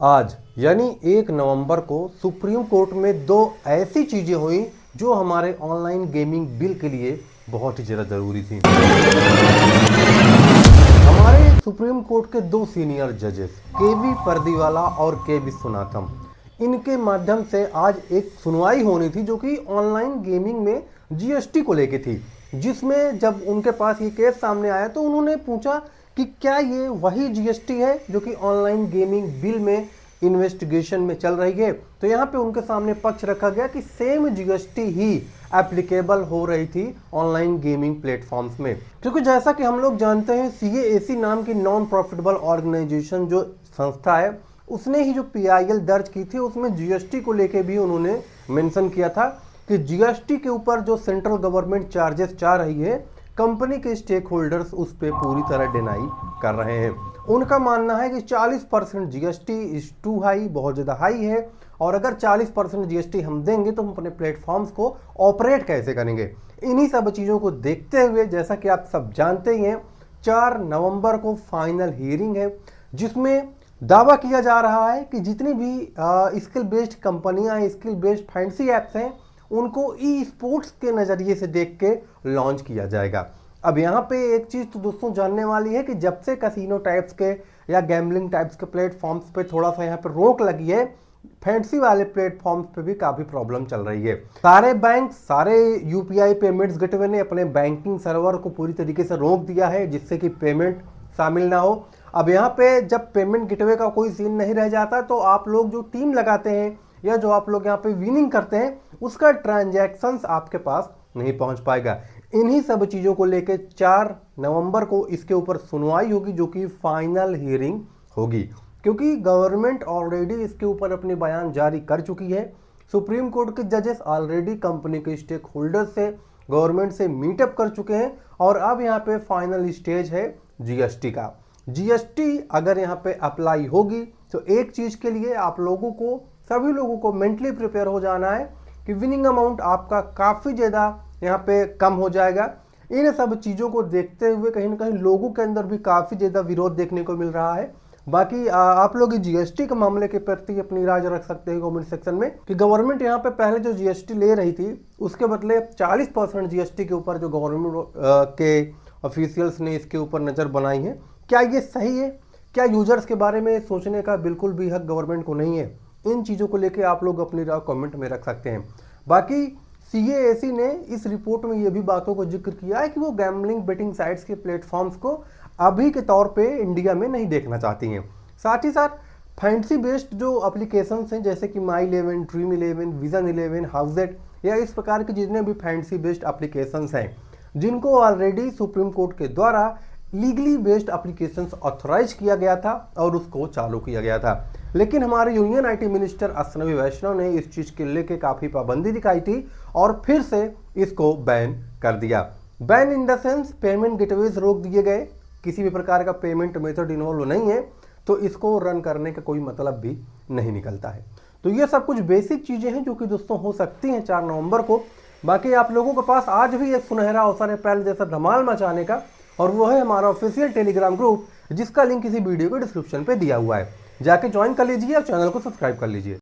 आज यानी 1 नवंबर को सुप्रीम कोर्ट में दो ऐसी चीजें हुई जो हमारे ऑनलाइन गेमिंग बिल के लिए बहुत ही ज़्यादा ज़रूरी थी। हमारे सुप्रीम कोर्ट के दो सीनियर जजेस केवी पर्दीवाला और के विश्वनाथम, इनके माध्यम से आज एक सुनवाई होनी थी जो कि ऑनलाइन गेमिंग में जीएसटी को लेके थी, जिसमें जब उनके पास ये केस सामने आया तो उन्होंने पूछा कि क्या ये वही जीएसटी है जो कि ऑनलाइन गेमिंग बिल में इन्वेस्टिगेशन में चल रही है। तो यहाँ पे उनके सामने पक्ष रखा गया कि सेम जीएसटी ही एप्लीकेबल हो रही थी ऑनलाइन गेमिंग प्लेटफॉर्म्स में, क्योंकि जैसा कि हम लोग जानते हैं सीएएसी नाम की नॉन प्रॉफिटेबल ऑर्गेनाइजेशन जो संस्था है उसने ही जो पीआईएल दर्ज की थी उसमें जीएसटी को लेके भी उन्होंने मेंशन किया था कि जीएसटी के ऊपर जो सेंट्रल गवर्नमेंट चार्जेस चाह रही है कंपनी के स्टेक होल्डर्स उस पर पूरी तरह डिनाई कर रहे हैं। उनका मानना है कि 40% जीएसटी इज टू हाई, बहुत ज़्यादा हाई है, और अगर 40% जीएसटी हम देंगे तो हम अपने प्लेटफॉर्म्स को ऑपरेट कैसे करेंगे। इन्हीं सब चीज़ों को देखते हुए जैसा कि आप सब जानते ही हैं 4 नवंबर को फाइनल हियरिंग है, जिसमें दावा किया जा रहा है कि जितनी भी स्किल बेस्ड कंपनियां, स्किल बेस्ड फैंसी ऐप्स हैं उनको ई स्पोर्ट्स के नज़रिए से देख के लॉन्च किया जाएगा। अब यहाँ पे एक चीज़ तो दोस्तों जानने वाली है कि जब से कैसीनो टाइप्स के या गैम्बलिंग टाइप्स के प्लेटफॉर्म्स पे थोड़ा सा यहाँ पे रोक लगी है, फैंसी वाले प्लेटफॉर्म्स पे भी काफ़ी प्रॉब्लम चल रही है। सारे बैंक, सारे यूपीआई पेमेंट्स गेटवे ने अपने बैंकिंग सर्वर को पूरी तरीके से रोक दिया है जिससे कि पेमेंट शामिल ना हो। अब यहाँ पे जब पेमेंट गेटवे का कोई सीन नहीं रह जाता तो आप लोग जो टीम लगाते हैं या जो आप लोग यहाँ पे विनिंग करते हैं उसका ट्रांजैक्शंस आपके पास नहीं पहुंच पाएगा। इन्हीं सब चीज़ों को लेकर 4 नवंबर को इसके ऊपर सुनवाई होगी जो कि फाइनल हियरिंग होगी, क्योंकि गवर्नमेंट ऑलरेडी इसके ऊपर अपने बयान जारी कर चुकी है। सुप्रीम कोर्ट के जजेस ऑलरेडी कंपनी के स्टेक होल्डर से, गवर्नमेंट से मीटअप कर चुके हैं और अब यहाँ पे फाइनल स्टेज है जीएसटी का। जीएसटी अगर यहाँ पे अप्लाई होगी तो एक चीज़ के लिए आप लोगों को, सभी लोगों को मेंटली प्रिपेयर हो जाना है कि विनिंग अमाउंट आपका काफ़ी ज़्यादा यहाँ पे कम हो जाएगा। इन सब चीज़ों को देखते हुए कहीं ना कहीं लोगों के अंदर भी काफ़ी ज़्यादा विरोध देखने को मिल रहा है। बाकी आप लोग जीएसटी के मामले के प्रति अपनी राय रख सकते हैं कमेंट सेक्शन में कि गवर्नमेंट यहाँ पे पहले जो जीएसटी ले रही थी उसके बदले 40% जीएसटी के ऊपर जो गवर्नमेंट के ऑफिशियल्स ने इसके ऊपर नज़र बनाई है, क्या ये सही है? क्या यूजर्स के बारे में सोचने का बिल्कुल भी हक गवर्नमेंट को नहीं है? इन चीज़ों को लेके आप लोग अपनी राय कमेंट में रख सकते हैं। बाकी सीएएसी ने इस रिपोर्ट में ये भी बातों को जिक्र किया है कि वो गैम्बलिंग बेटिंग साइट्स के प्लेटफॉर्म्स को अभी के तौर पे इंडिया में नहीं देखना चाहती हैं। साथ ही साथ फैंसी बेस्ड जो एप्लीकेशंस हैं जैसे कि माई 11, ड्रीम 11, विजन 11, हाउसेट या इस प्रकार के जितने भी फैंसी बेस्ड एप्लीकेशंस हैं जिनको ऑलरेडी सुप्रीम कोर्ट के द्वारा लीगली बेस्ड एप्लीकेशंस ऑथराइज किया गया था और उसको चालू किया गया था, लेकिन हमारे यूनियन आईटी मिनिस्टर अश्विनी वैष्णव ने इस चीज़ के लेके काफ़ी पाबंदी दिखाई थी और फिर से इसको बैन कर दिया। Ban in the sense payment gateways रोक दिए गए, किसी भी प्रकार का पेमेंट मेथड इन्वॉल्व नहीं है तो इसको रन करने का कोई मतलब भी नहीं निकलता है। तो ये सब कुछ बेसिक चीज़ें हैं जो कि दोस्तों हो सकती हैं 4 नवंबर को। बाकी आप लोगों के पास आज भी एक सुनहरा अवसर है पहले जैसा धमाल मचाने का, और वो है हमारा ऑफिशियल टेलीग्राम ग्रुप जिसका लिंक इसी वीडियो के डिस्क्रिप्शन पे दिया हुआ है। जाके ज्वाइन कर लीजिए और चैनल को सब्सक्राइब कर लीजिए।